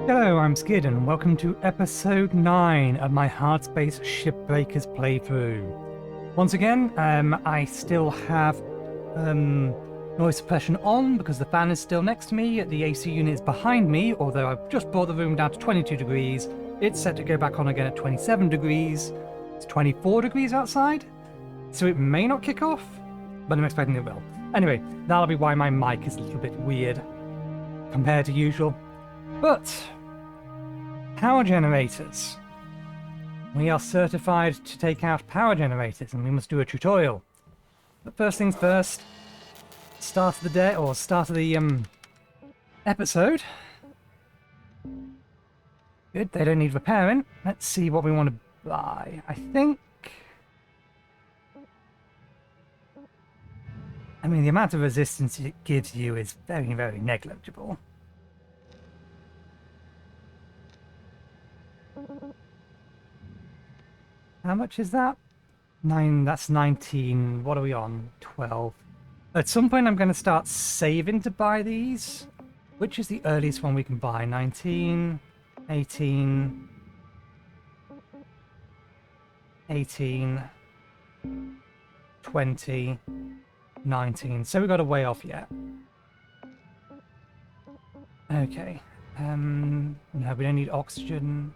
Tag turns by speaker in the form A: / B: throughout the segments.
A: Hello, I'm Skid, and welcome to episode 9 of my Hardspace Shipbreakers playthrough. Once again, I still have noise suppression on because the fan is still next to me, the AC unit is behind me, although I've just brought the room down to 22 degrees. It's set to go back on again at 27 degrees. It's 24 degrees outside, so it may not kick off, but I'm expecting it will. Anyway, that'll be why my mic is a little bit weird compared to usual. But power generators. We are certified to take out power generators, and we must do a tutorial. But first things first, start of the day, or start of the episode. Good, they don't need repairing. Let's see what we want to buy. I mean, the amount of resistance it gives you is very, very negligible. How much is that? 9, that's 19. What are we on? 12. At some point I'm going to start saving to buy these. Which is the earliest one we can buy? 19, 18, 18, 20, 19. So we've got a way off yet. Okay. No, we don't need oxygen.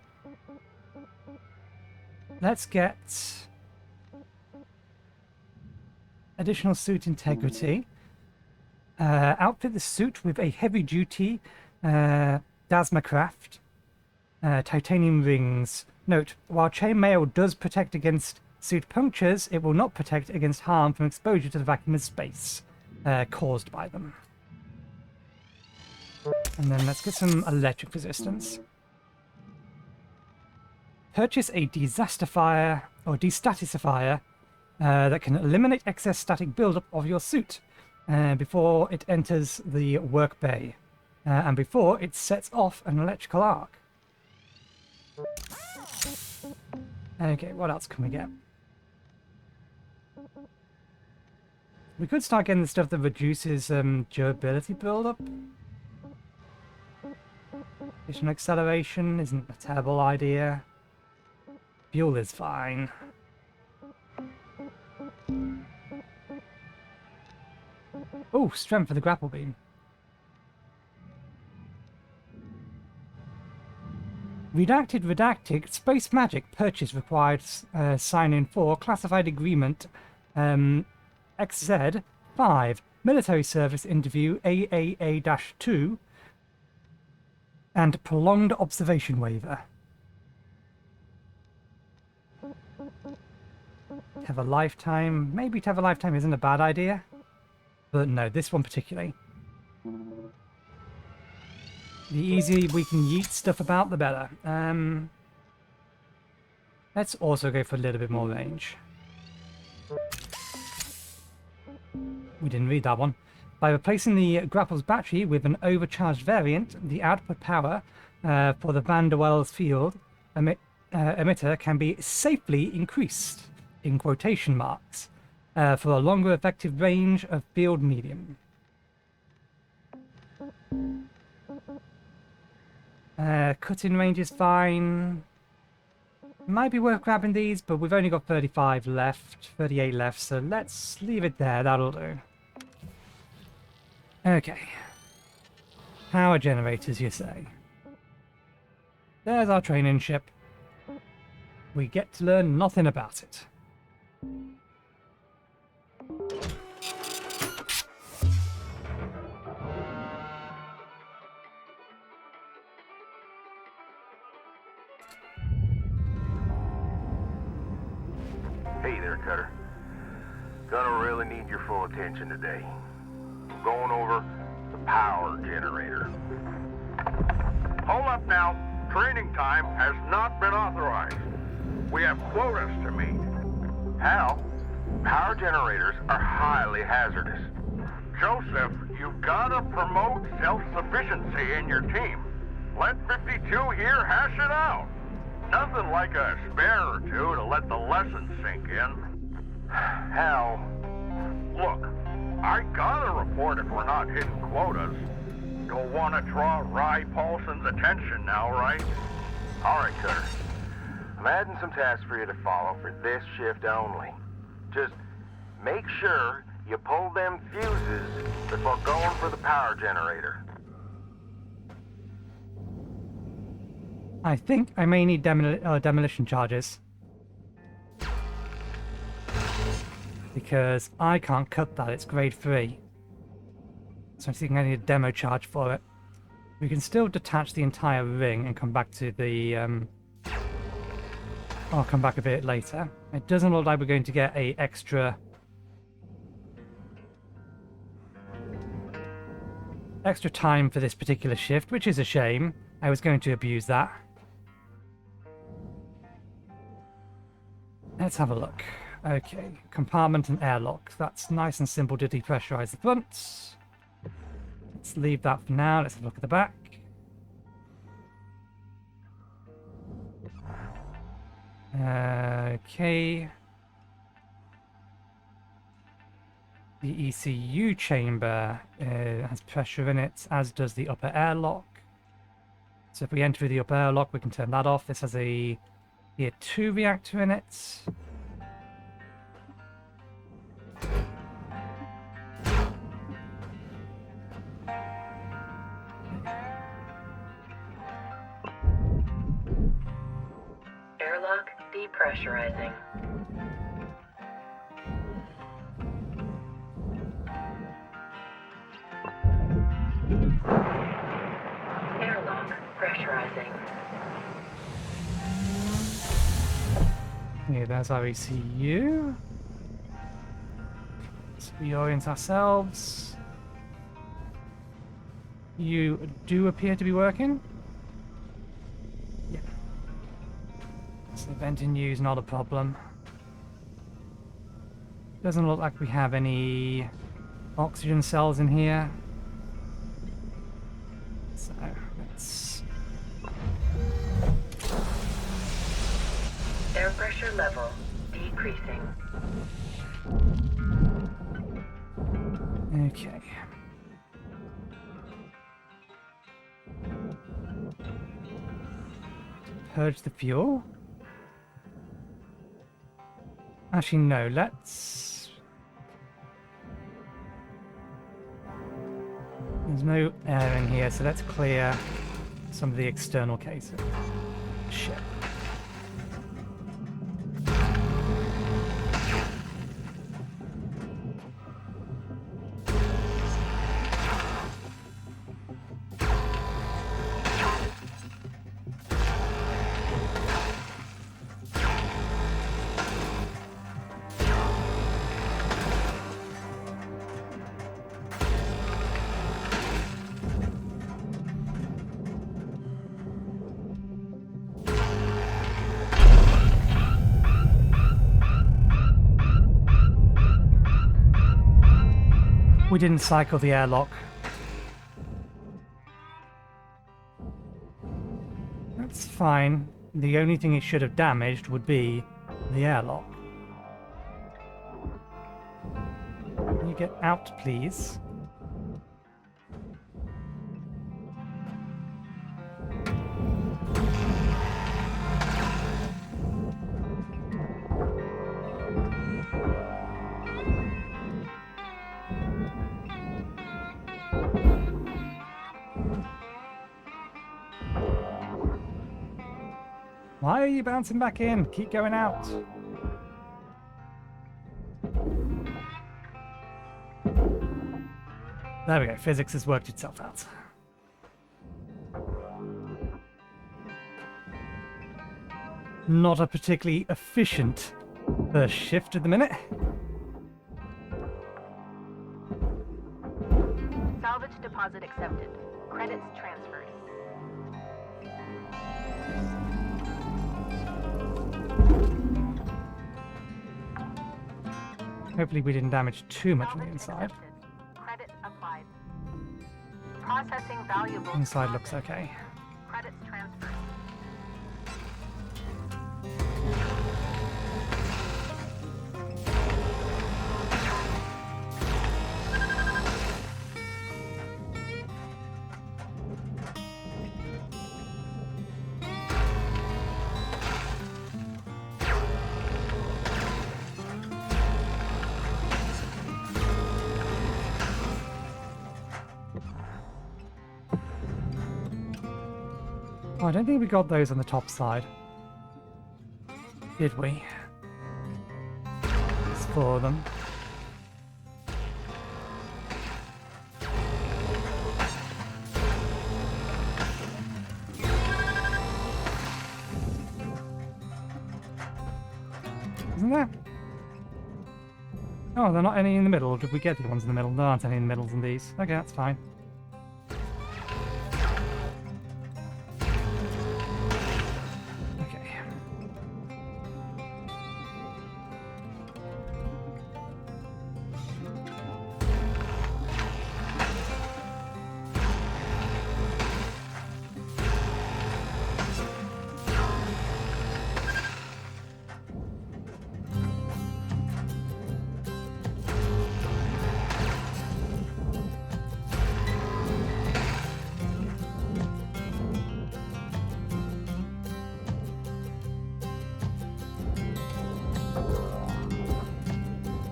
A: Let's get additional suit integrity. Outfit the suit with a heavy-duty Dasmacraft titanium rings. Note, while chainmail does protect against suit punctures, it will not protect against harm from exposure to the vacuum of space caused by them. And then let's get some electric resistance. Purchase a destatifier that can eliminate excess static buildup of your suit before it enters the work bay and before it sets off an electrical arc. Okay, what else can we get? We could start getting the stuff that reduces durability buildup. Additional acceleration isn't a terrible idea. Fuel is fine. Oh, strength for the grapple beam. Redacted. Space magic purchase required sign-in for classified agreement XZ 5 military service interview AAA-2 and prolonged observation waiver. To have a lifetime. Maybe to have a lifetime isn't a bad idea. But no, this one particularly. The easier we can yeet stuff about, the better. Let's also go for a little bit more range. We didn't read that one. By replacing the grapple's battery with an overcharged variant, the output power for the Van der Waals field emitter can be safely increased, in quotation marks, for a longer effective range of field medium. Cutting range is fine. Might be worth grabbing these, but we've only got 38 left, so let's leave it there, that'll do. Okay. Power generators, you say? There's our training ship. We get to learn nothing about it.
B: Hey there, Cutter. Gonna really need your full attention today. I'm going over the power generator. Hold up now. Training time has not been authorized. We have quotas to meet. Hal, power generators are highly hazardous. Joseph, you've got to promote self-sufficiency in your team. Let 52 here hash it out. Nothing like a spare or two to let the lesson sink in. Hal, look, I gotta report if we're not hitting quotas. Don't want to draw Rye Paulson's attention now, right? All right, Cutter. I'm adding some tasks for you to follow for this shift only. Just make sure you pull them fuses before going for the power generator.
A: I think I may need demolition charges. Because I can't cut that, it's grade 3. So I'm thinking I need a demo charge for it. We can still detach the entire ring and come back to the... I'll come back a bit later. It doesn't look like we're going to get a extra time for this particular shift, which is a shame. I was going to abuse that. Let's have a look. Okay, compartment and airlock. That's nice and simple to depressurize the front. Let's leave that for now. Let's have a look at the back. Okay. The ECU chamber has pressure in it, as does the upper airlock. So if we enter the upper airlock, we can turn that off. This has a Tier 2 reactor in it.
C: Airlock depressurizing. Airlock pressurizing.
A: Yeah, there's our ECU. Let's reorient ourselves. You do appear to be working. Yeah. So venting you is not a problem. Doesn't look like we have any oxygen cells in here. So let's...
C: Air pressure level decreasing.
A: Okay. Purge the fuel. Actually, no, let's... There's no air in here, so let's clear some of the external cases. Shit. We didn't cycle the airlock. That's fine. The only thing it should have damaged would be the airlock. Can you get out, please? Why are you bouncing back in? Keep going out. There we go. Physics has worked itself out. Not a particularly efficient first shift at the minute.
D: Salvage deposit accepted. Credits transferred.
A: Hopefully we didn't damage too much on the inside.
D: Credit applied. Processing valuable.
A: Inside looks okay.
D: Credits transferred.
A: Oh, I don't think we got those on the top side. Did we? It's 4 of them. Isn't there? Oh, they're not any in the middle. Did we get the ones in the middle? There aren't any in the middles in these. Okay, that's fine. Okay.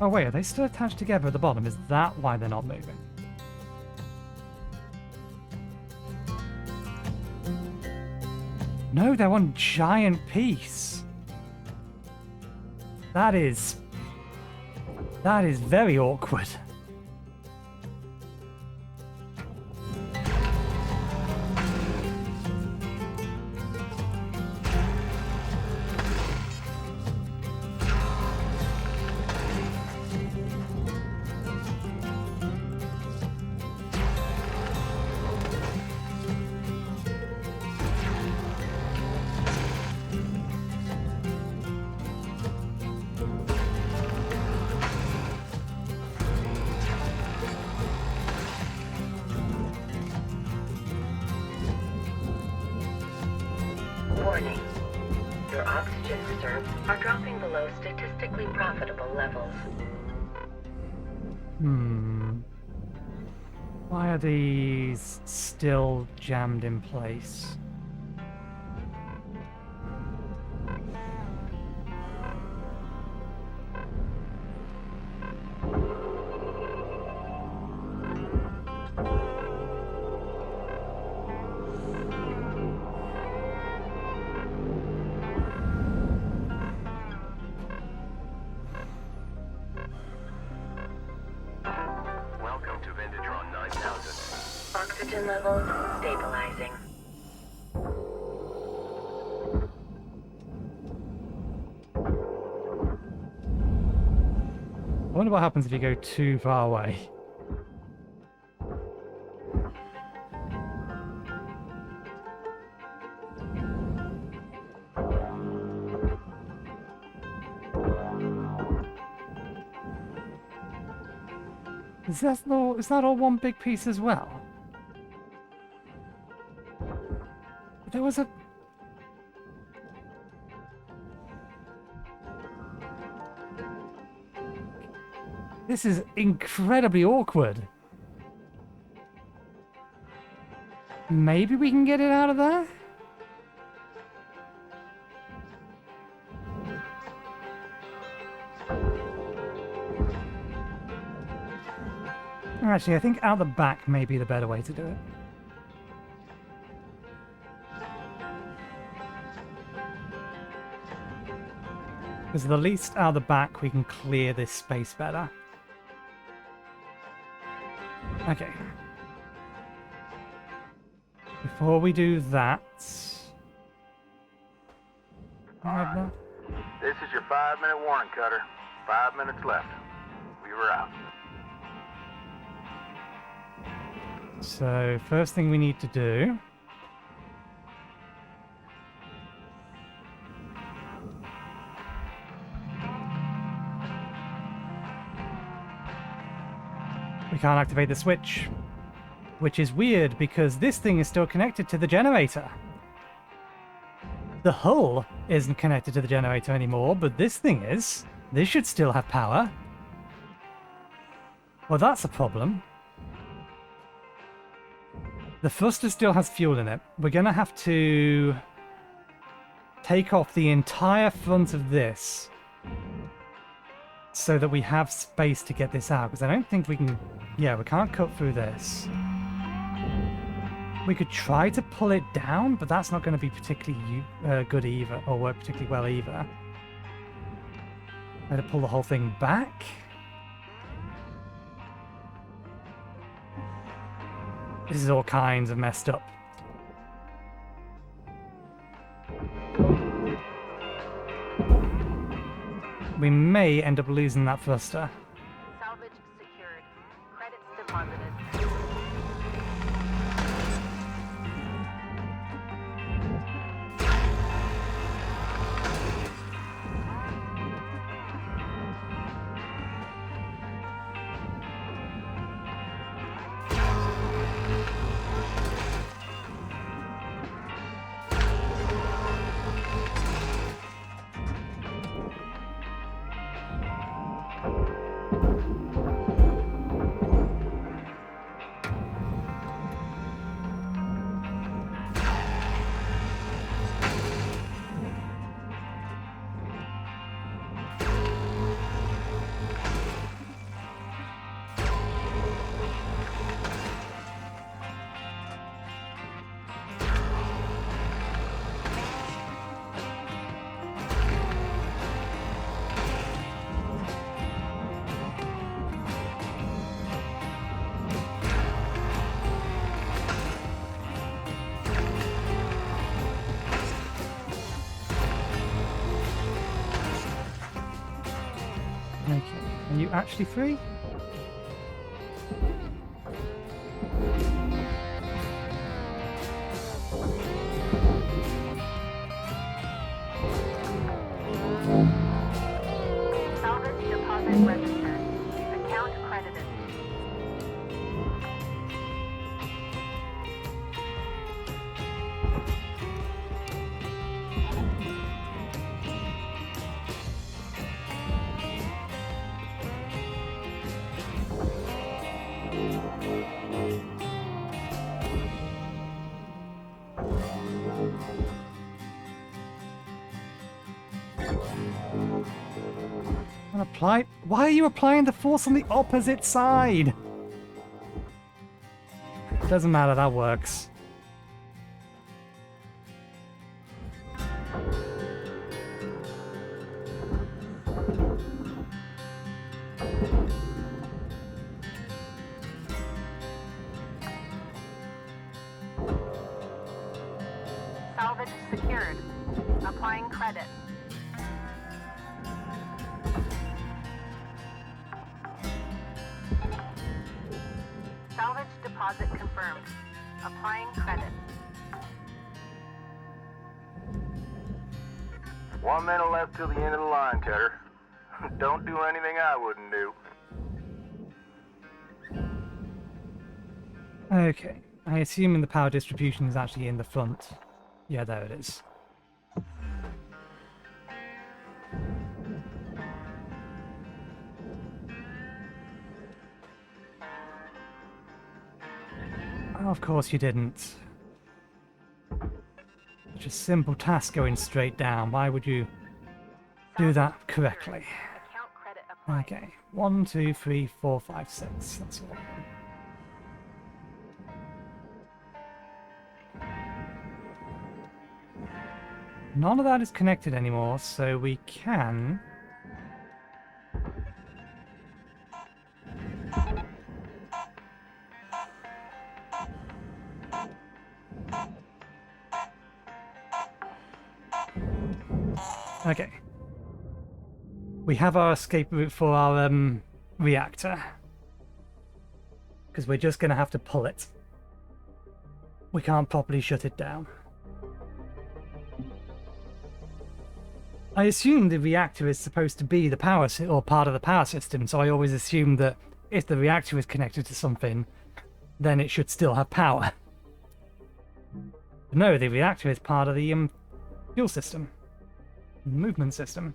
A: Oh wait, are they still attached together at the bottom? Is that why they're not moving? No, they're one giant piece. That is very awkward.
C: Warning. Your oxygen reserves are dropping below statistically profitable levels.
A: Why are these still jammed in place?
C: Oxygen levels stabilizing.
A: I wonder what happens if you go too far away. Is that all one big piece as well? There was a... This is incredibly awkward. Maybe we can get it out of there? Actually, I think out the back may be the better way to do it. Because the least out the back, we can clear this space better. Okay. Before we do that...
B: Alright. This is your 5-minute warning, Cutter. 5 minutes left. We were out.
A: So, first thing we need to do... We can't activate the switch. Which is weird, because this thing is still connected to the generator. The hull isn't connected to the generator anymore, but this thing is. This should still have power. Well, that's a problem. The thruster still has fuel in it. We're going to have to take off the entire front of this so that we have space to get this out, because I don't think we can... Yeah, we can't cut through this. We could try to pull it down, but that's not going to be particularly good either, or work particularly well either. I had to pull the whole thing back. This is all kinds of messed up. We may end up losing that thruster.
D: Salvage secured. Credits deposited.
A: Okay, are you actually free?
D: Salvage deposit registered. Account credited.
A: Apply. Why are you applying the force on the opposite side? Doesn't matter, that works.
D: Salvage secured. Applying credit. Salvage deposit confirmed. Applying credit.
B: 1 minute left till the end of the line, Cutter. Don't do anything I wouldn't do.
A: Okay, I assume the power distribution is actually in the front. Yeah, there it is. Of course you didn't. Such a simple task going straight down. Why would you do that correctly?
D: Account credit applied.
A: Okay, 1, 2, 3, 4, 5, 6. That's all. None of that is connected anymore, so we can... Okay. We have our escape route for our reactor. Because we're just going to have to pull it. We can't properly shut it down. I assume the reactor is supposed to be the power or part of the power system, so I always assume that if the reactor is connected to something, then it should still have power. But no, the reactor is part of the fuel system. Movement system.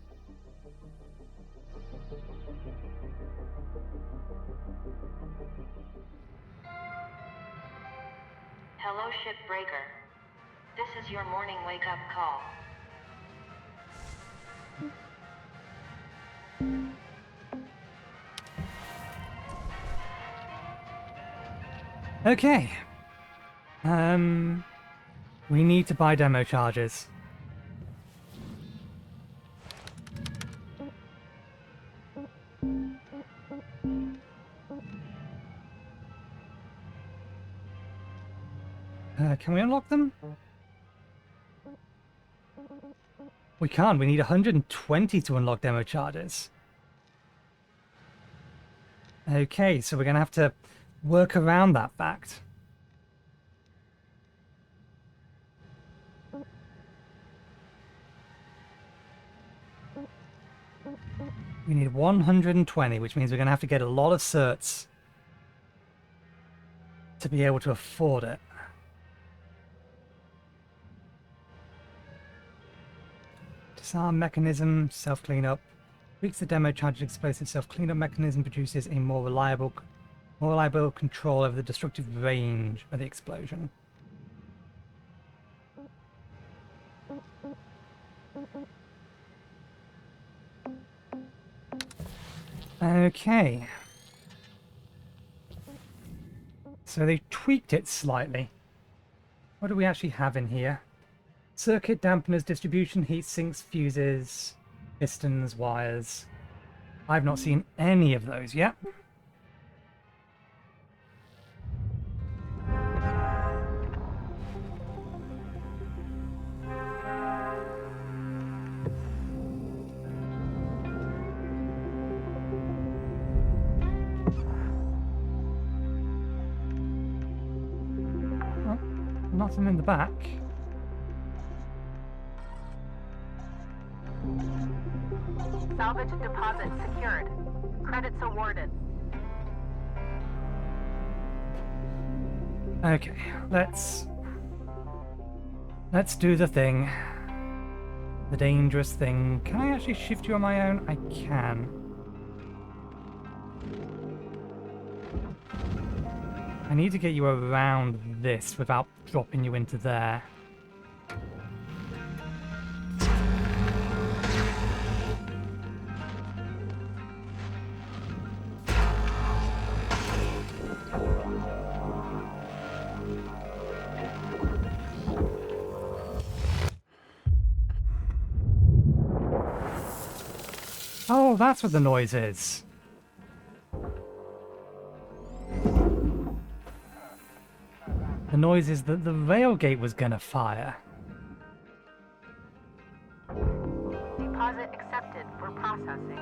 C: Hello, Shipbreaker. This is your morning wake-up call.
A: Okay. We need to buy demo charges. Can we unlock them? We can't. We need 120 to unlock demo charges. Okay, so we're going to have to work around that fact. We need 120, which means we're going to have to get a lot of certs to be able to afford it. Disarm mechanism, self-cleanup. Tweaks the demo charge explosive self-cleanup mechanism, produces a more reliable control over the destructive range of the explosion. Okay. So they tweaked it slightly. What do we actually have in here? Circuit dampeners, distribution, heat sinks, fuses, pistons, wires. I've not seen any of those yet. Oh, nothing in the back.
D: Salvage deposit secured. Credits awarded.
A: Okay, let's do the thing. The dangerous thing. Can I actually shift you on my own? I can. I need to get you around this without dropping you into there. Oh, that's what the noise is. The noise is that the railgate was gonna fire.
D: Deposit accepted for processing.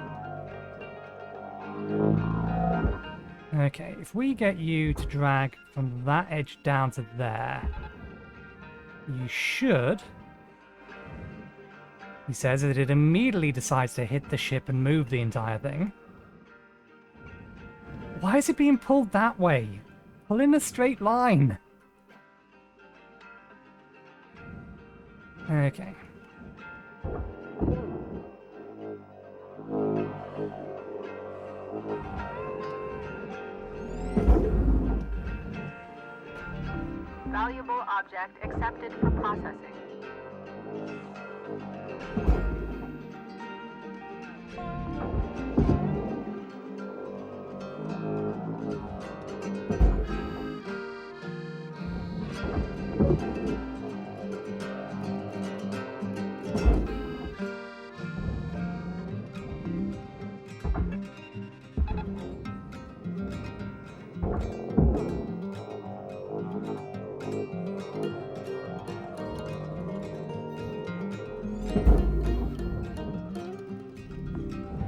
A: Okay, if we get you to drag from that edge down to there, you should... He says that it immediately decides to hit the ship and move the entire thing. Why is it being pulled that way? Pull in a straight line. Okay.
D: Valuable object accepted for processing.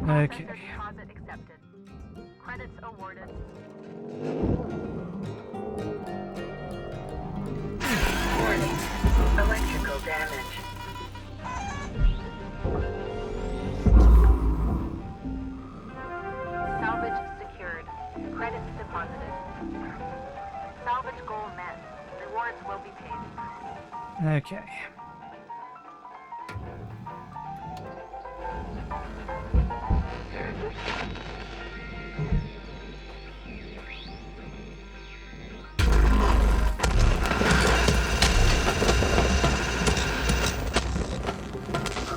A: Okay.
D: Deposit accepted. Credits awarded.
C: Warning. Electrical damage.
D: Salvage secured. Credits deposited. Salvage goal met. Rewards will be paid.
A: Okay.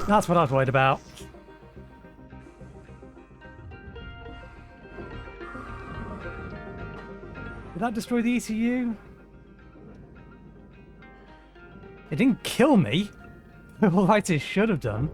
A: That's what I was worried about. Did that destroy the ECU? It didn't kill me. All right, it should have done.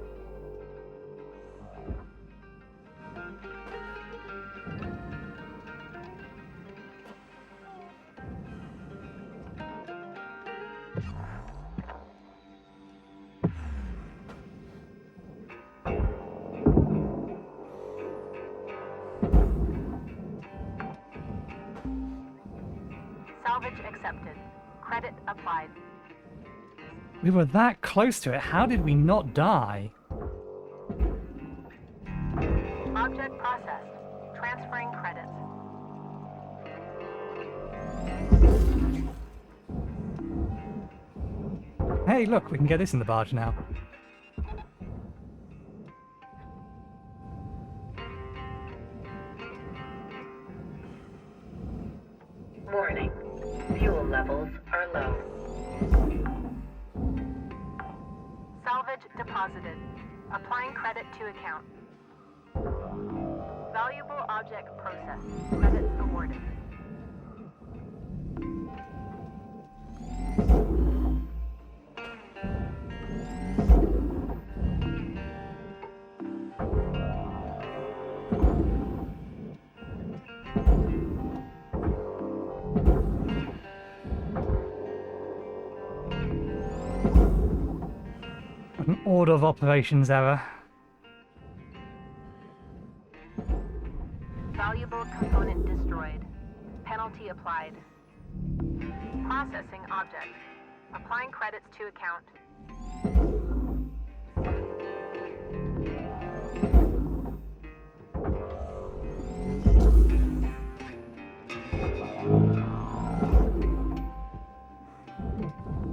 D: Salvage accepted. Credit applied.
A: We were that close to it. How did we not die?
D: Object processed. Transferring credits.
A: Hey, look, we can get this in the barge now.
C: Warning. Fuel levels are low.
D: Salvage deposited. Applying credit to account. Valuable object processed. Credits awarded.
A: An order of operations error.
D: Valuable component destroyed. Penalty applied. Processing object. Applying credits to account.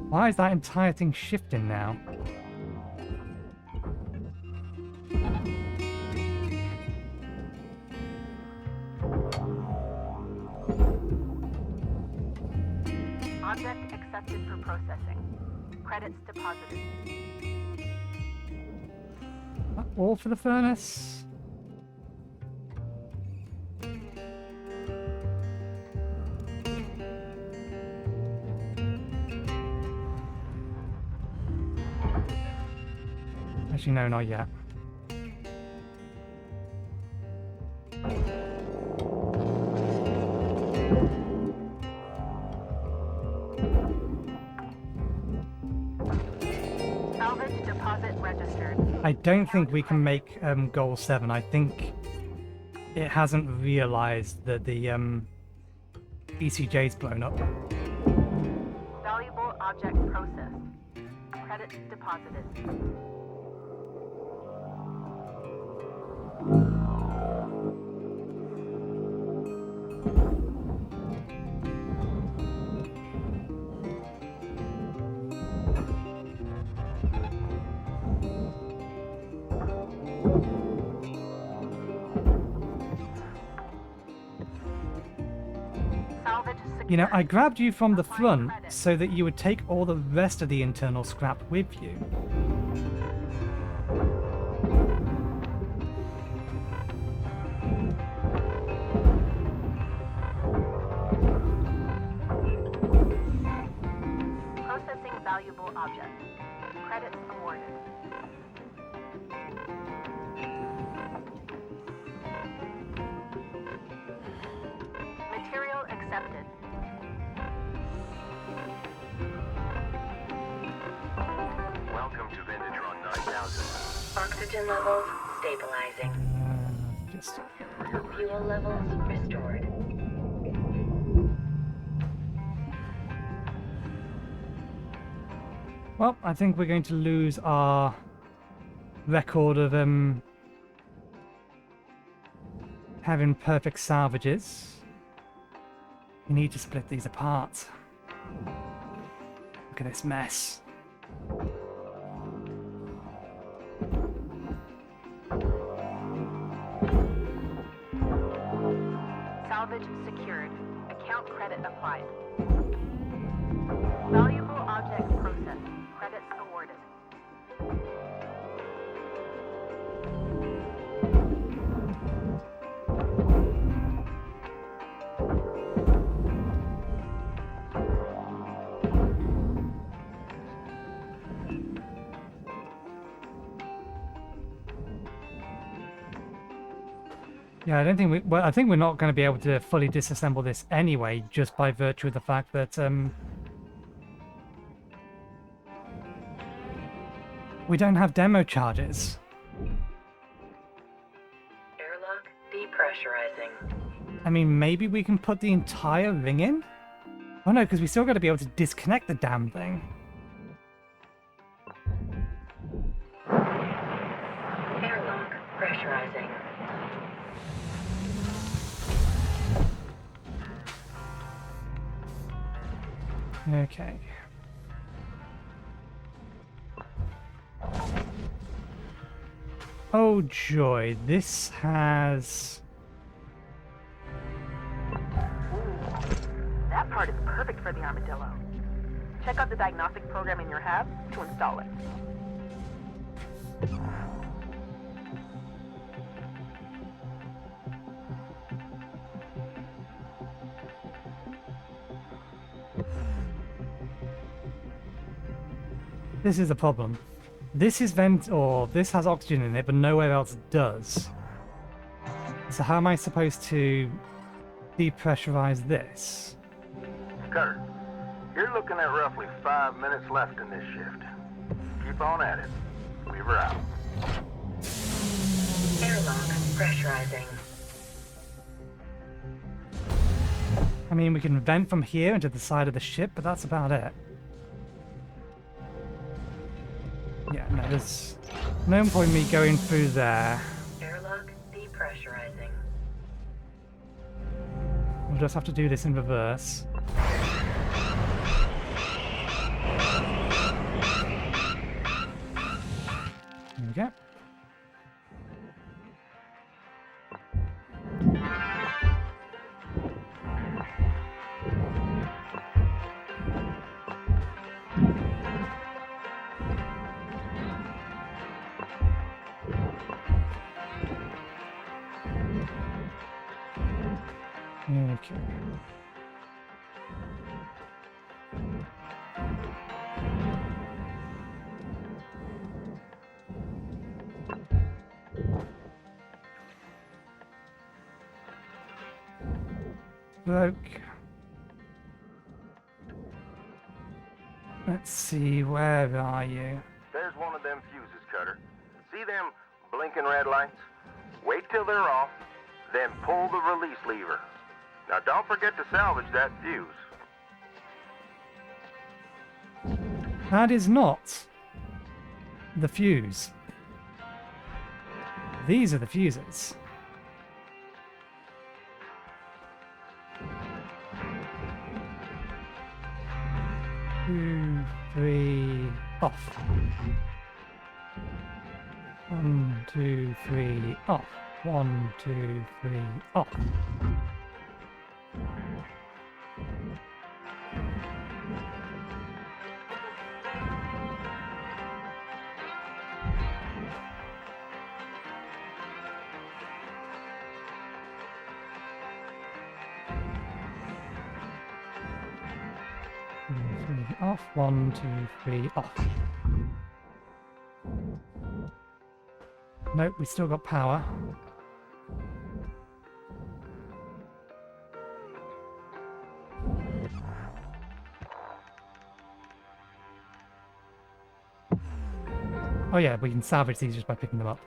A: Why is that entire thing shifting now?
D: Object accepted for processing. Credits deposited.
A: All for the furnace? Actually, no, not yet.
D: Salvage deposit registered.
A: I don't think we can make goal 7. I think it hasn't realized that the ECJ's blown up.
D: Valuable object processed. Credits deposited. Salvage
A: You know,
D: secured.
A: I grabbed you from the
D: Applying
A: front
D: credit.
A: so that you would take all the rest of the internal scrap with you.
D: Processing valuable object. Credits awarded. Material accepted.
B: Welcome to Vintatron 9000.
C: Oxygen levels stabilizing.
A: Just
C: Fuel levels restored.
A: well, I think we're going to lose our record of having perfect salvages. We need to split these apart. Look at this mess.
D: Salvage secured. Account credit applied. Valuable object processed. Credits awarded.
A: Yeah, I don't think we... Well, I think we're not going to be able to fully disassemble this anyway, just by virtue of the fact that, we don't have demo charges.
C: Airlock depressurizing.
A: I mean, maybe we can put the entire ring in? Oh no, because we still got to be able to disconnect the damn thing.
C: Airlock pressurizing.
A: Okay. Oh joy, this has...
D: That part is perfect for the armadillo. Check out the diagnostic program in your hab to install it.
A: This is the problem. This is this has oxygen in it, but nowhere else does. So how am I supposed to depressurize this?
B: Cutter, you're looking at roughly 5 minutes left in this shift. Keep on at it. Weaver out.
C: Airlock pressurizing.
A: I mean, we can vent from here into the side of the ship, but that's about it. Yeah, no, there's no point in me going through there.
C: Airlock depressurizing.
A: We'll just have to do this in reverse. There we go. Okay. Broke. Let's see, where are you?
B: There's one of them fuses, Cutter. See them blinking red lights? Wait till they're off, then pull the release lever. Now don't forget to salvage that fuse.
A: That is not the fuse. These are the fuses. Two, three, off. 1, 2, 3, off. 1, 2, 3, off. Off. 1, 2, 3, off. Nope, we still got power. Oh yeah, we can salvage these just by picking them up.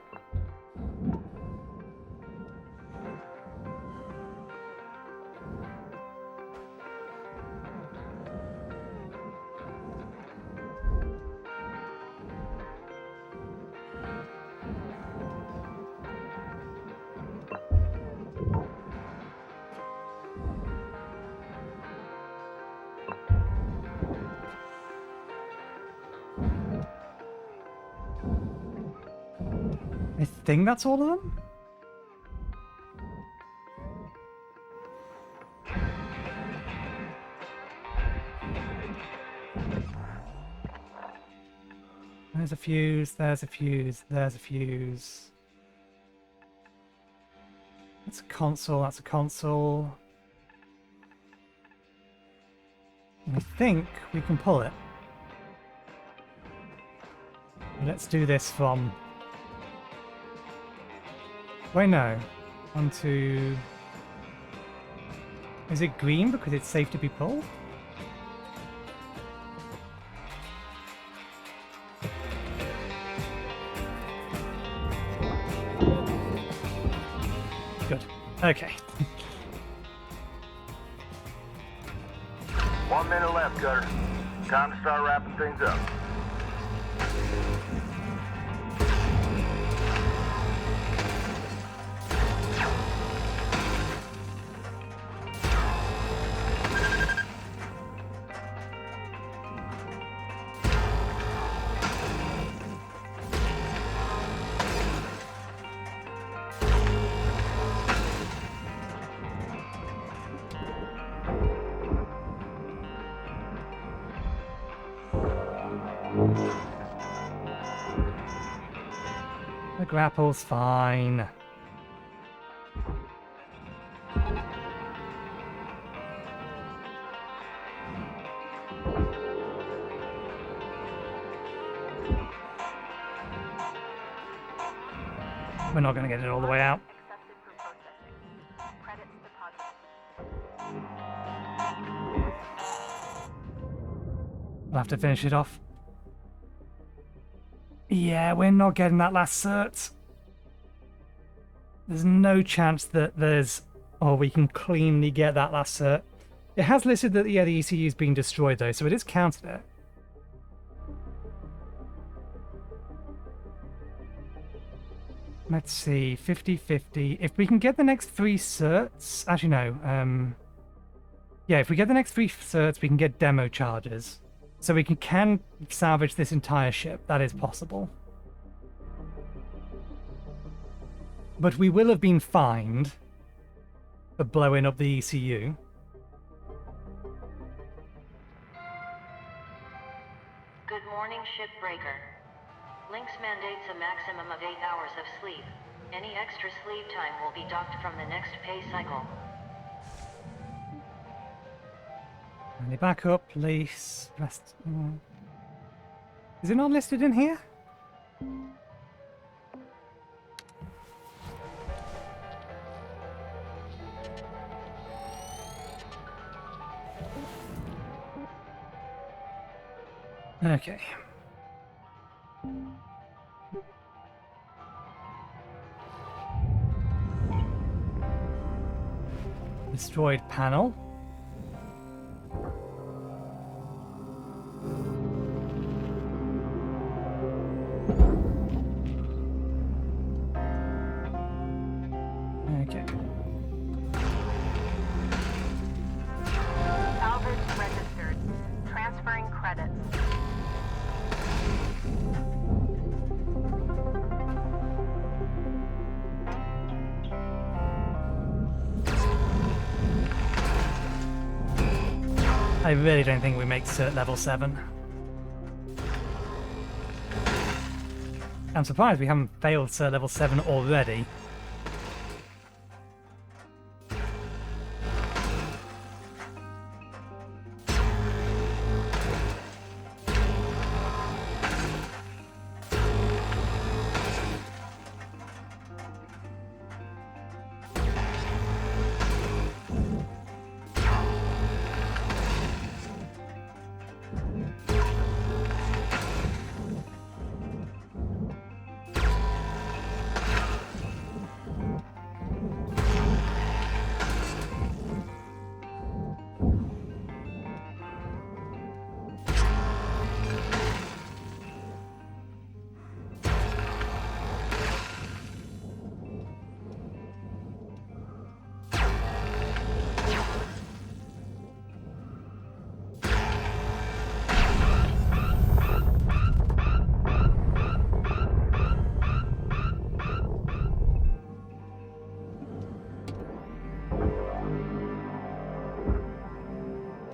A: I think that's all of them? There's a fuse, there's a fuse, there's a fuse. That's a console, that's a console. I think we can pull it. Let's do this from... Wait, no. onto... Is it green because it's safe to be pulled? Good. Okay.
B: 1 minute left, Cutter. Time to start wrapping things up.
A: The grapple's fine. We're not going to get it all the way out.
D: Accepted for processing. Credits deposited.
A: We'll have to finish it off. Yeah, we're not getting that last cert. There's no chance that we can cleanly get that last cert. It has listed that, yeah, the ECU's been destroyed though, so it is counted it. Let's see, 50-50. If we can get the next 3 certs... Actually, no. Yeah, if we get the next 3 certs, we can get demo charges. So we can salvage this entire ship. That is possible. But we will have been fined for blowing up the ECU.
C: Good morning, Shipbreaker. Lynx mandates a maximum of 8 hours of sleep. Any extra sleep time will be docked from the next pay cycle.
A: Only back up, police. Rest. Is it not listed in here? Okay. Destroyed panel. Okay.
D: Salvage registered. Transferring credits.
A: I really don't think we make cert level 7. I'm surprised we haven't failed cert level 7 already.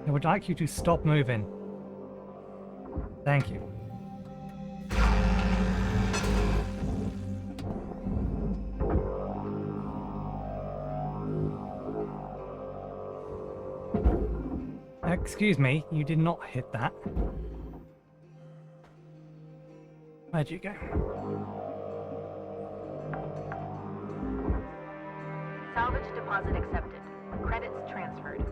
A: I would like you to stop moving. Thank you. Excuse me, you did not hit that. Where'd you go?
D: Salvage deposit accepted. Credits transferred.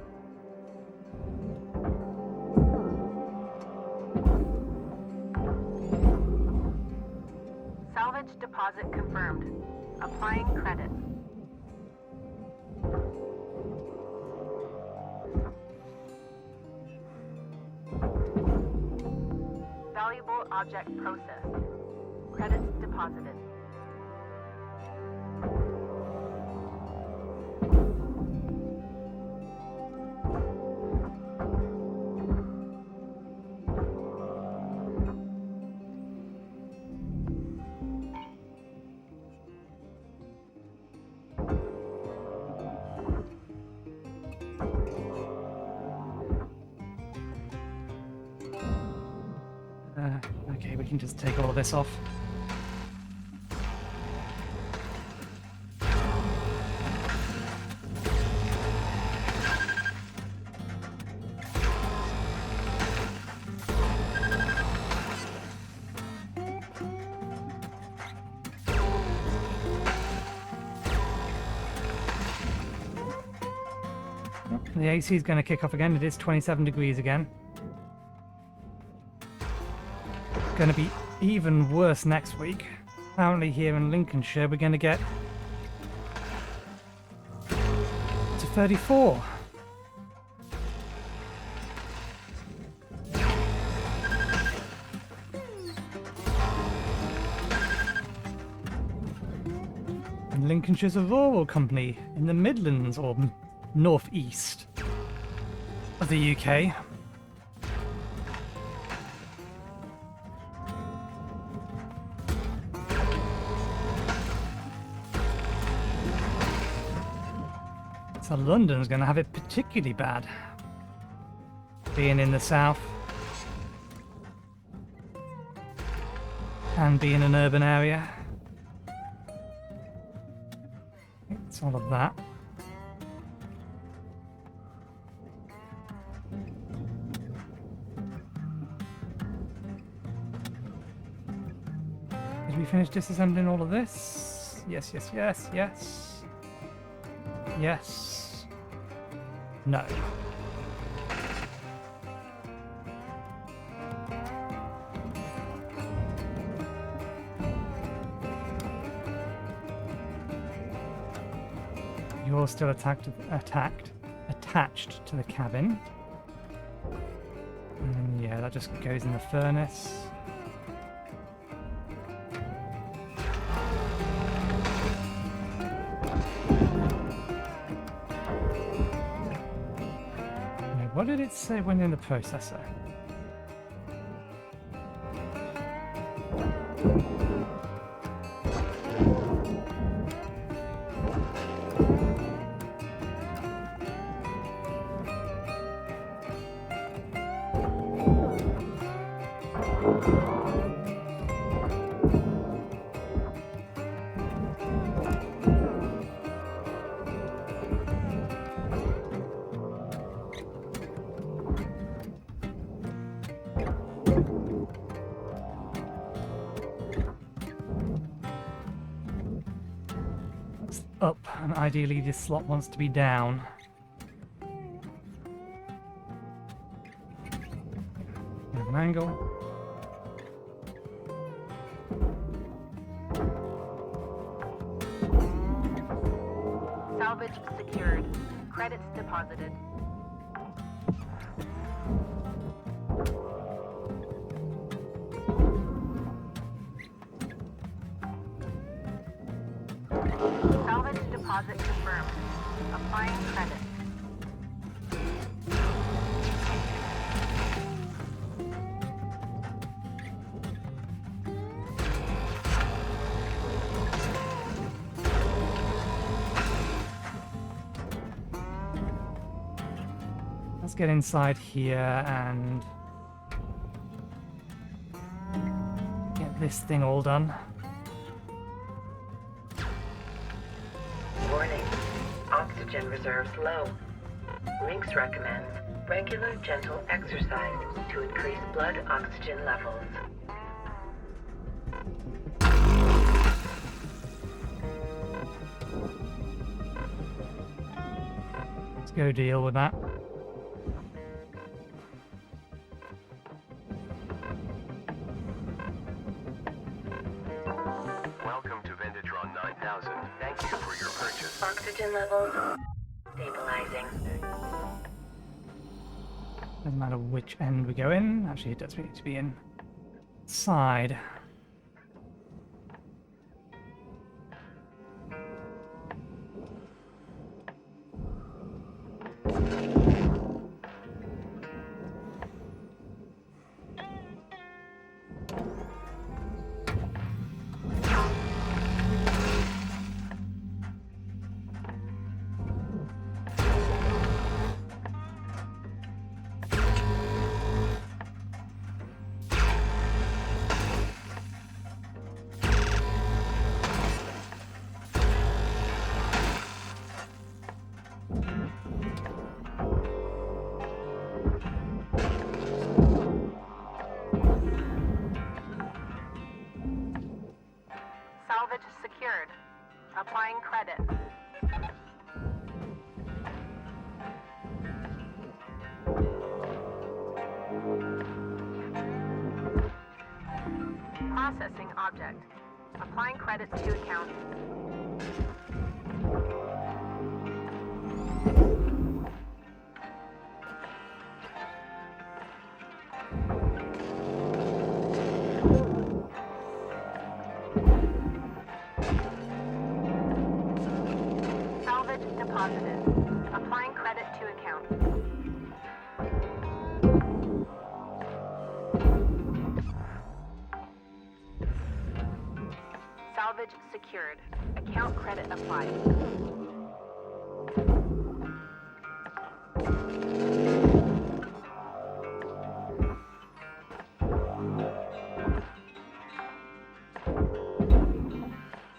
D: Salvage deposit confirmed. Applying credit. Valuable object processed. Credits deposited.
A: Okay, we can just take all of this off. The AC is going to kick off again. It is 27 degrees again. Going to be even worse next week. Apparently here in Lincolnshire we're going to get to 34. And Lincolnshire's a rural company in the Midlands or northeast of the UK. So London's going to have it particularly bad, being in the south and being an urban area. It's all of that. Did we finish disassembling all of this? Yes, yes, yes, yes. Yes. No. You're still attached to the cabin. And yeah, that just goes in the furnace. What did it say when in the processor? Up, and ideally this slot wants to be down. Have an angle.
D: Salvage secured. Credits deposited. Salvage deposit confirmed. Applying credit.
A: Let's get inside here and get this thing all done.
E: Warning. Oxygen reserves low. Lynx recommends regular gentle exercise to increase blood oxygen levels.
A: go deal with that.
B: Welcome to Vendatron 9000. Thank you for your purchase.
E: Oxygen levels stabilizing.
A: Doesn't matter which end we go in. Actually, it does need to be inside.
D: Salvage secured. Applying credit. Processing object. Applying credits to account. Salvage deposited. Applying credit to account. Salvage secured. Account credit applied.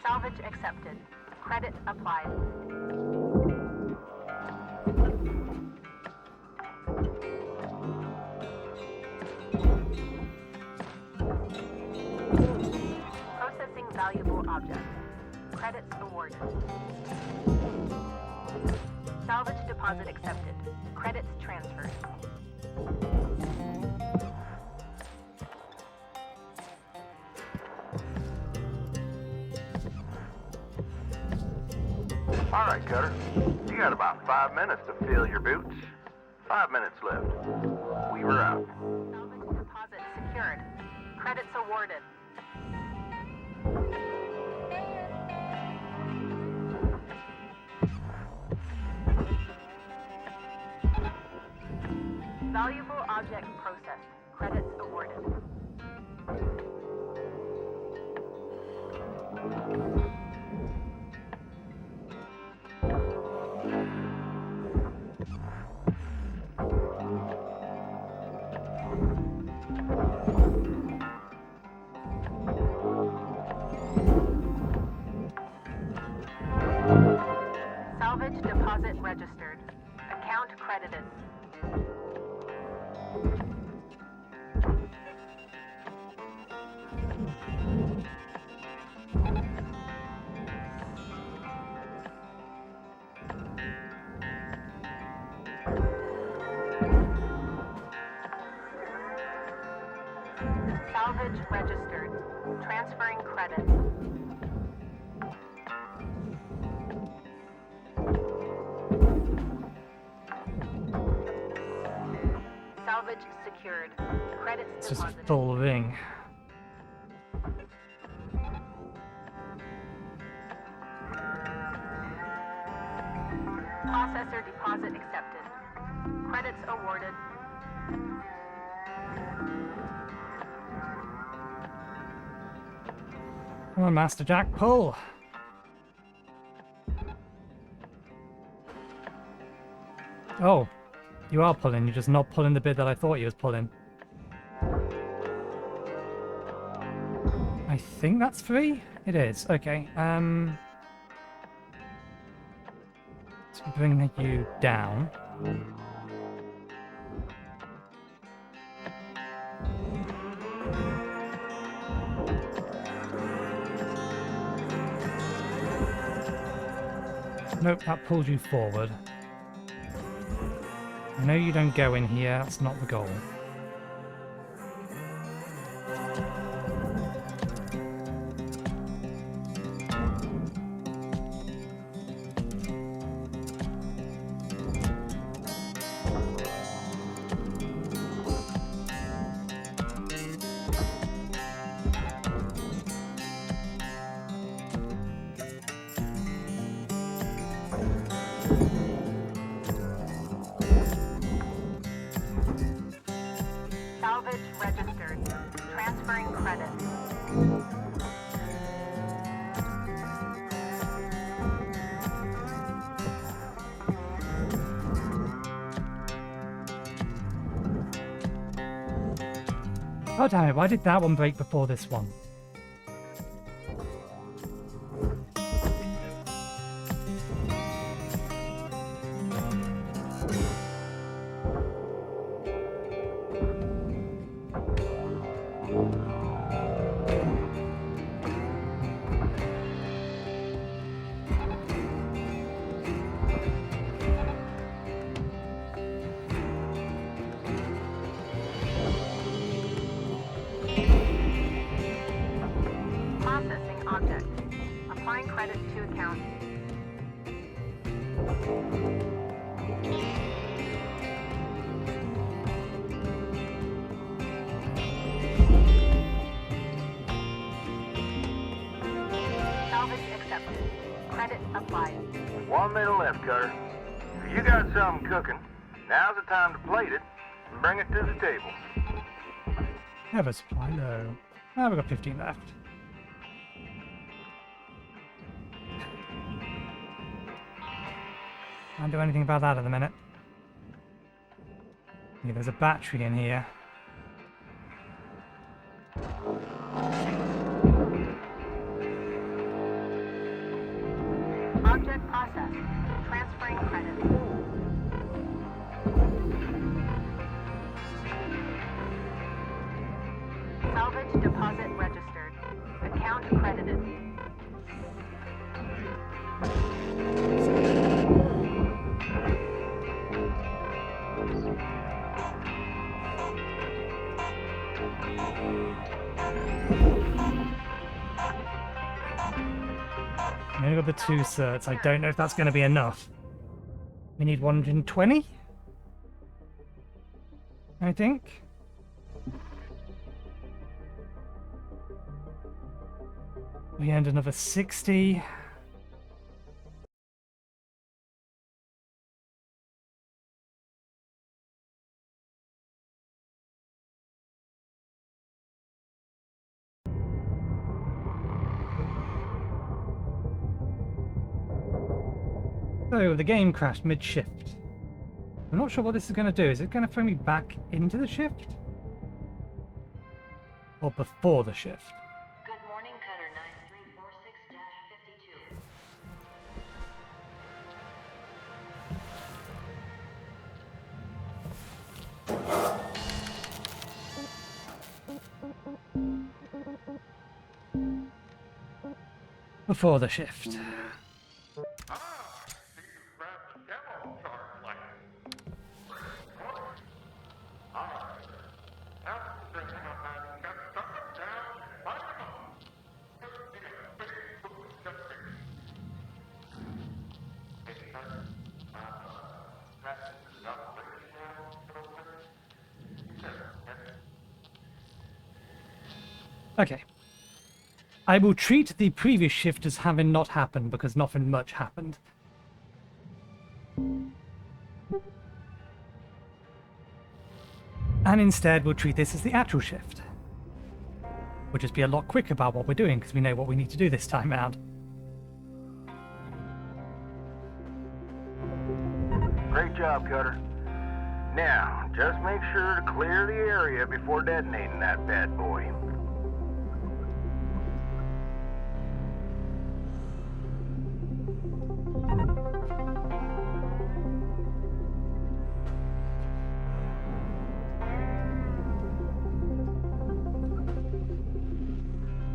D: Salvage accepted. Credit applied. Processing valuable objects. Credits awarded. Salvage deposit accepted. Credits transferred.
B: All right, Cutter. You got about 5 minutes to fill your boots. 5 minutes left. Weaver out.
D: Salvage deposit secured. Credits awarded. Valuable object processed. Credits awarded. Salvage deposit registered. Account credited. Salvage registered. Transferring credits. Salvage secured. Credits
A: It's just
D: deposited.
A: full of ink.
D: Processor deposit accepted. Credits awarded.
A: Come on, Master Jack, pull! Oh, you are pulling, you're just not pulling the bit that I thought you was pulling. I think that's 3? It is, okay. Let's bring you down. Nope, that pulled you forward. I know you don't go in here, that's not the goal.
D: Salvage registered. Transferring credit.
A: Oh damn it, why did that one break before this one?
D: Processing object. Applying credit to account. Salvage accepted. Credit applied.
B: 1 minute left, Cutter. If you got something cooking, now's the time to plate it and bring it to the table.
A: Never supply low. Ah, we've got 15 left. Can't do anything about that at the minute. Yeah, there's a battery in here.
D: Object processed. Transferring credit. Salvage deposit registered. Account credited.
A: We only got the 2 certs. I don't know if that's going to be enough. We need 120? I think. We earned another 60. So the game crashed mid-shift. I'm not sure what this is going to do. Is it going to throw me back into the shift? Or before the shift?
C: Good morning, Cutter 9346-52.
A: Before the shift. Okay. I will treat the previous shift as having not happened because nothing much happened. And instead we'll treat this as the actual shift. We'll just be a lot quicker about what we're doing because we know what we need to do this time around.
B: Great job, Cutter. Now, just make sure to clear the area before detonating that bad boy.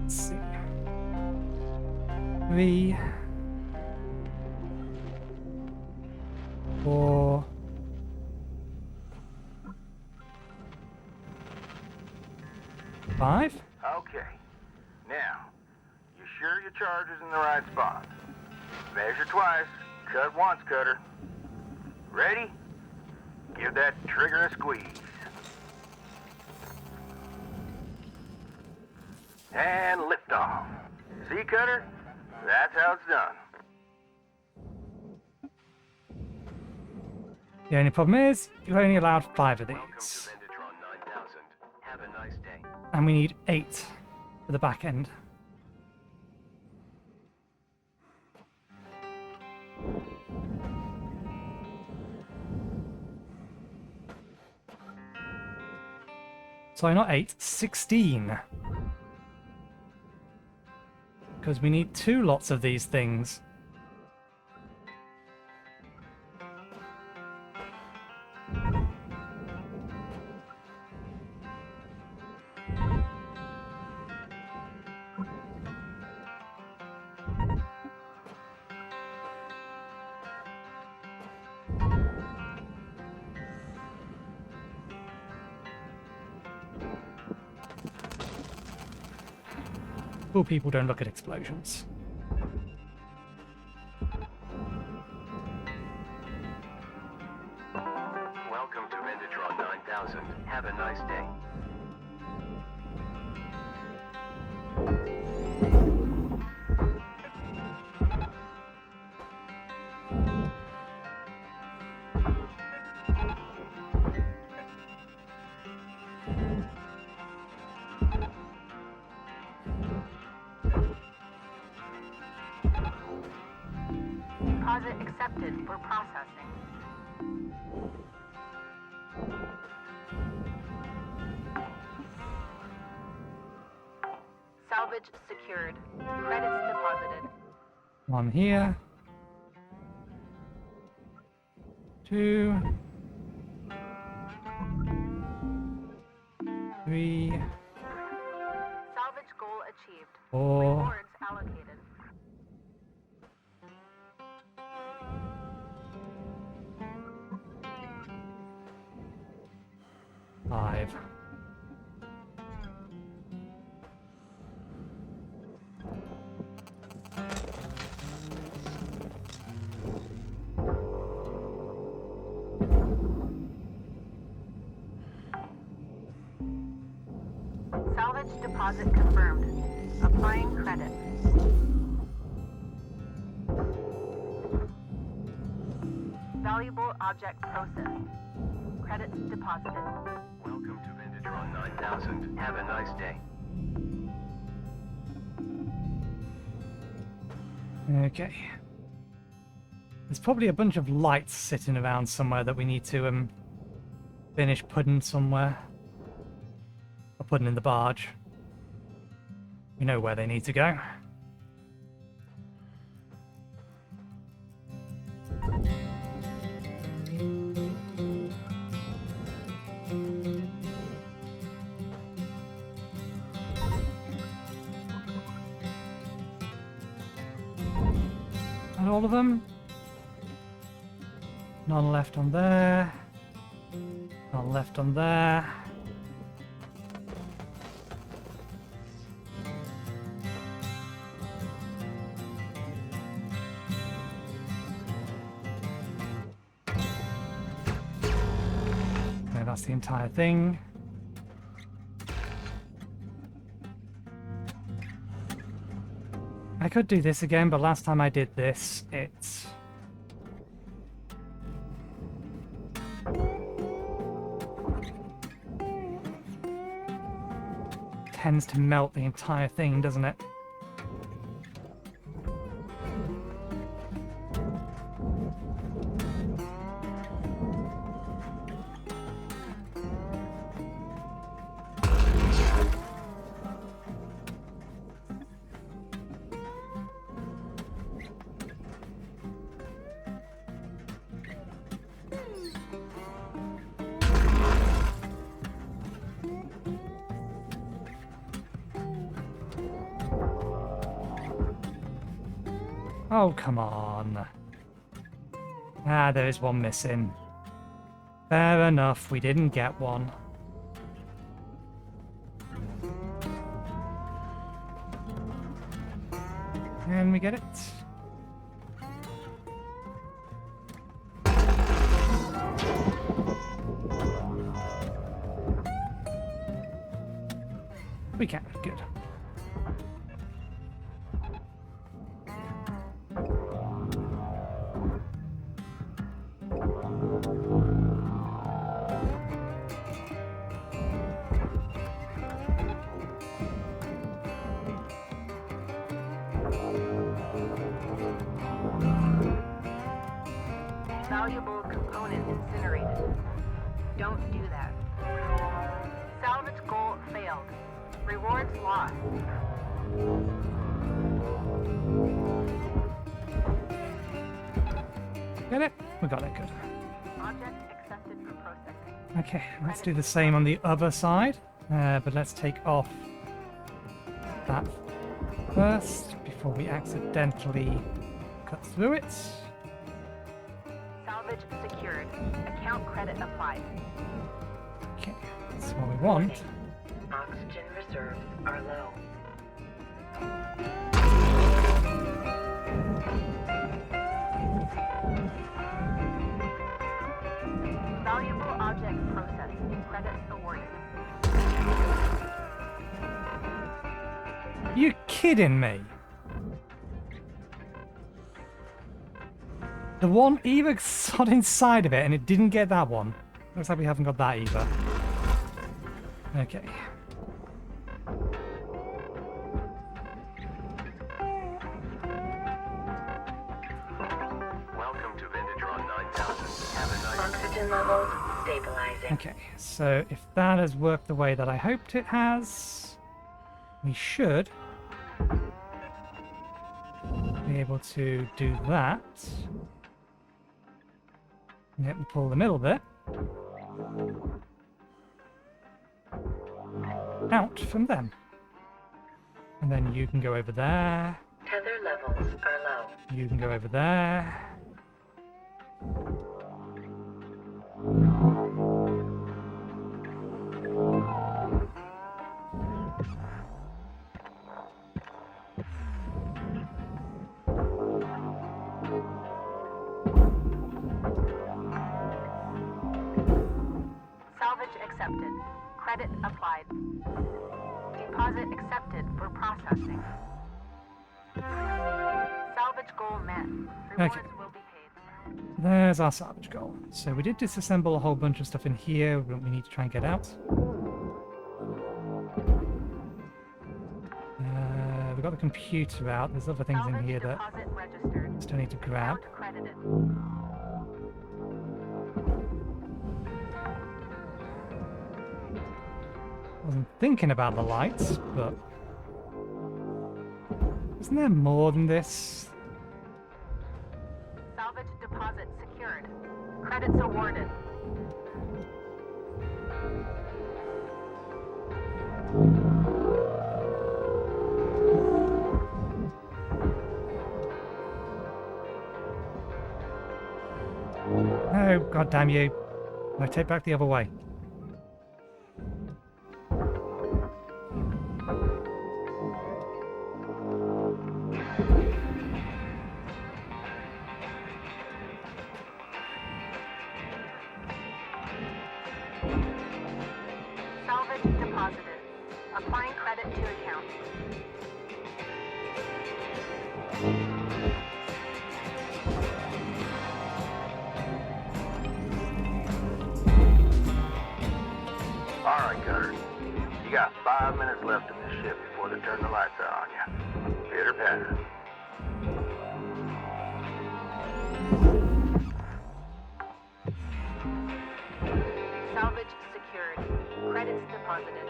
A: Let's see. 3, 4, 5.
B: Okay. Now, you sure your charger's in the right spot? Measure twice, cut once, Cutter. Ready? Give that trigger a squeeze. And lift off. See, Cutter? That's how it's done.
A: The only problem is, you're only allowed 5 of
B: Welcome to
A: these.
B: Venditron 9000. Have a nice day.
A: And we need 8 for the back end. Sorry, not 8, 16. Because we need 2 lots of these things. Cool people don't look at explosions.
B: Welcome to Venditron 9000. Have a nice day.
D: Deposit accepted for processing. Salvage secured. Credits deposited.
A: 1 here. 2. 3.
D: Salvage goal achieved.
A: 4.
D: Rewards allocated.
A: 5.
D: Salvage deposit confirmed. Applying credit. Valuable object processed. Credits deposited.
B: Welcome to Venditron 9000. Have a nice day.
A: Okay. There's probably a bunch of lights sitting around somewhere that we need to finish putting somewhere. Or putting in the barge. We know where they need to go. And all of them. None left on there. None left on there. Okay, that's the entire thing. I could do this again, but last time I did this, it tends to melt the entire thing, doesn't it? Oh, come on. Ah, there is one missing. Fair enough, we didn't get one. And we get it. We can. Good.
D: Valuable component incinerated. Don't do that. Salvage goal failed. Rewards lost.
A: Get it? We got it. Good.
D: Object accepted for processing.
A: Okay, let's do the same on the other side. But let's take off that first before we accidentally cut through it.
D: Salvage secured. Account credit applied.
A: Okay, that's what we want.
E: Oxygen reserves are low.
D: Valuable object processed. Credit awarded.
A: You kidding me? The one either got inside of it and it didn't get that one. Looks like we haven't got that either. Okay.
B: Welcome to Vintatron 9000. Have a nice
E: Oxygen levels stabilizing.
A: Okay, so if that has worked the way that I hoped it has, we should be able to do that. Yep, we pull the middle bit out from them. And then you can go over there.
E: Tether levels are low.
A: You can go over there.
D: Salvage accepted. Credit applied. Deposit accepted for processing. Salvage goal met. Rewards
A: Okay.
D: will be paid.
A: There's our salvage goal. So we did disassemble a whole bunch of stuff in here we need to try and get out. We got the computer out. There's other things in
D: Salvage
A: here that
D: deposit registered.
A: still need to grab.
D: Account credited.
A: Wasn't thinking about the lights, but isn't there more than this?
D: Salvage deposit secured. Credits awarded.
A: Oh, god damn you. I take back the other way.
D: Salvage deposited. Applying credit to account.
B: All right, Cutter. You got 5 minutes left in the ship before they turn the lights on you. Pitter patter.
D: Salvage secured. Credits deposited.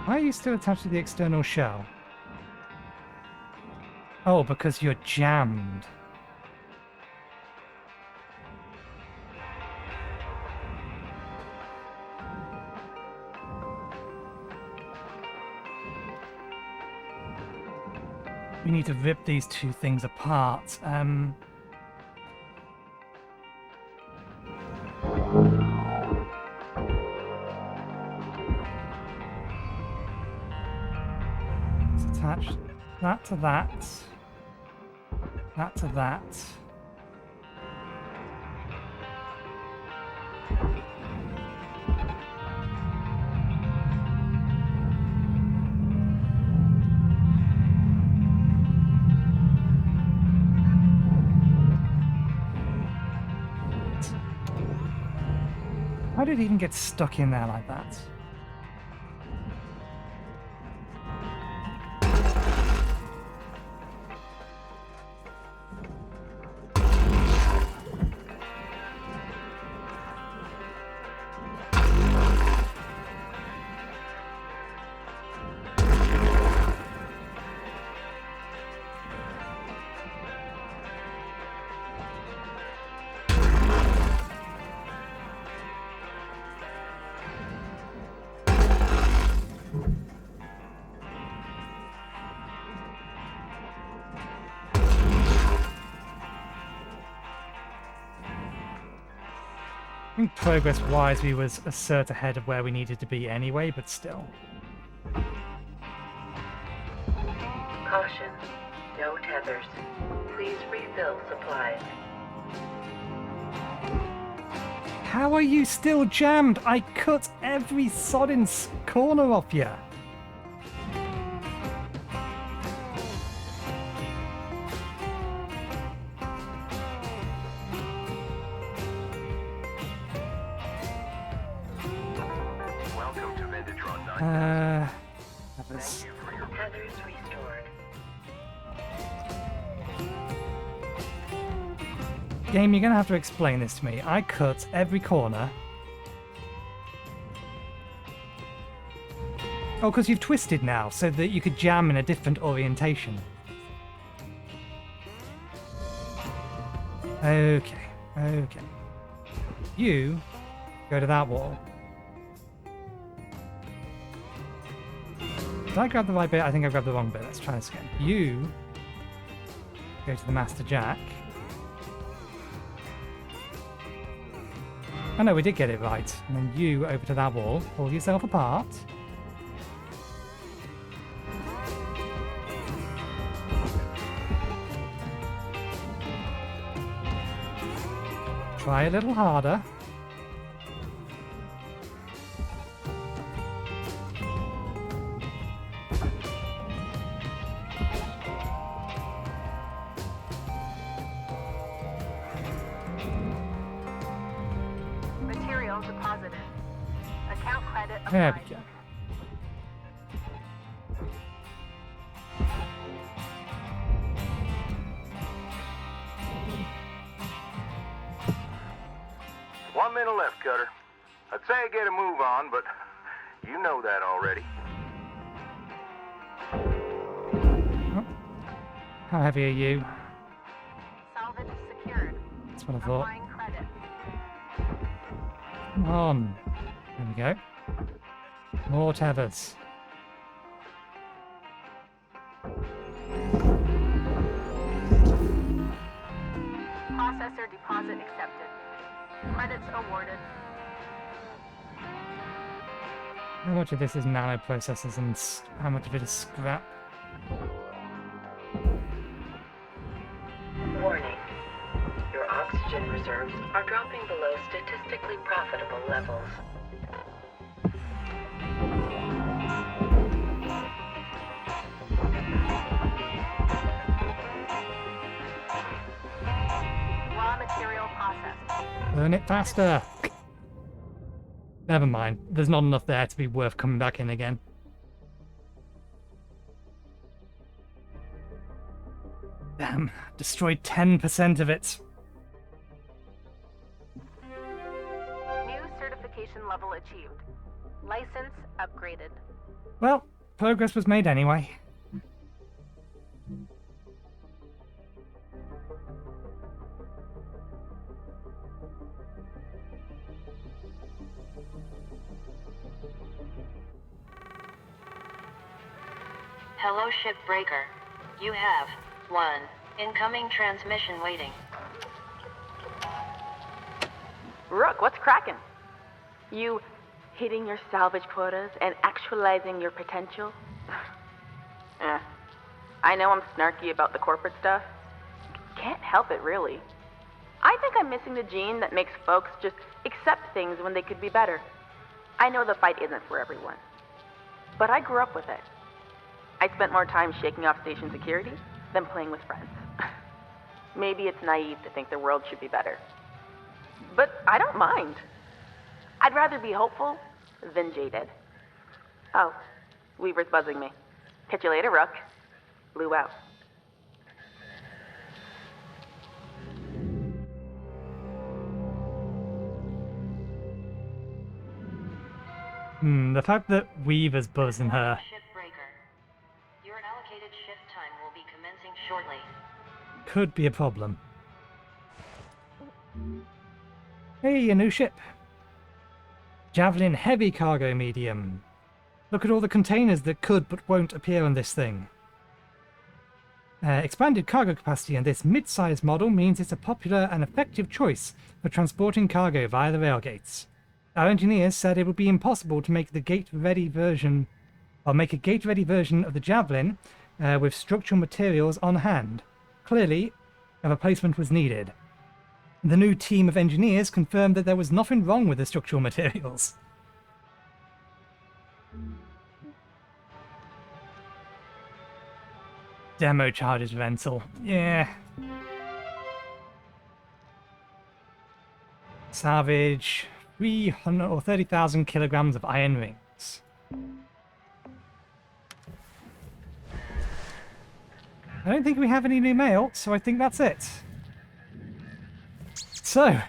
A: Why are you still attached to the external shell? Oh, because you're jammed. We need to rip these two things apart. attach that to that. That to that. How did it even get stuck in there like that? I think progress-wise we was a cert ahead of where we needed to be anyway, but still.
E: Caution. No tethers. Please refill supplies.
A: How are you still jammed? I cut every sodding corner off you.
B: Welcome to Vendatron 9.
A: That was...
E: Tethers restored.
A: Game, you're gonna have to explain this to me. I cut every corner. Oh, because you've twisted now, so that you could jam in a different orientation. Okay, okay. You go to that wall. Did I grab the right bit? I think I grabbed the wrong bit. Let's try this again. You go to the Master Jack. Oh no, we did get it right. And then you over to that wall, pull yourself apart. Try a little harder.
D: Material deposited. Account credit
A: There
D: applied.
A: we go.
B: One minute left, Cutter. I'd say get a move on, but you know that already.
A: Oh. How heavy are you?
D: Salvage secured.
A: That's what I thought.
D: Applying credit.
A: Come on. There we go. More tethers.
D: Processor deposit accepted. Credits awarded.
A: How much of this is nanoprocessors and how much of it is scrap?
E: Warning. Your oxygen reserves are dropping below statistically profitable levels.
D: Raw material processed.
A: Burn it faster! Never mind. There's not enough there to be worth coming back in again. Damn. Destroyed 10% of it.
D: New certification level achieved. License upgraded.
A: Well, progress was made anyway.
C: Hello, Shipbreaker. You have 1 incoming transmission waiting.
D: Rook, what's cracking? You hitting your salvage quotas and actualizing your potential? I know I'm snarky about the corporate stuff. Can't help it, really. I think I'm missing the gene that makes folks just accept things when they could be better. I know the fight isn't for everyone, but I grew up with it. I spent more time shaking off station security than playing with friends. Maybe it's naive to think the world should be better, but I don't mind. I'd rather be hopeful than jaded. Oh, Weaver's buzzing me. Catch you later, Rook. Blue out.
A: The fact that Weaver's buzzing her.
C: Shipbreaker. Your allocated shift time will be commencing shortly.
A: Could be a problem. Hey, a new ship. Javelin Heavy Cargo Medium. Look at all the containers that could but won't appear on this thing. Expanded cargo capacity on this mid-sized model means it's a popular and effective choice for transporting cargo via the rail gates. Our engineers said it would be impossible to make the gate-ready version, or make a gate-ready version of the Javelin with structural materials on hand. Clearly, a replacement was needed. The new team of engineers confirmed that there was nothing wrong with the structural materials. Demo charges rental. Yeah. Salvage 300 or 30,000 kilograms of iron rings. I don't think we have any new mail, so I think that's it. So,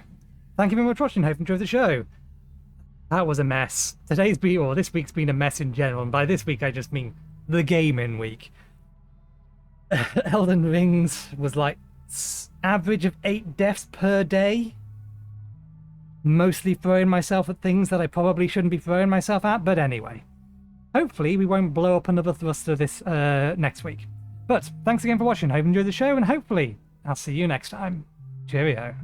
A: thank you very much for watching. Hope you enjoyed the show. That was a mess. This week's been a mess in general, and by this week I just mean the gaming week. Elden Rings was like average of 8 deaths per day. Mostly throwing myself at things that I probably shouldn't be throwing myself at, but anyway. Hopefully we won't blow up another thruster this next week. But thanks again for watching. Hope you enjoyed the show, and hopefully I'll see you next time. Cheerio.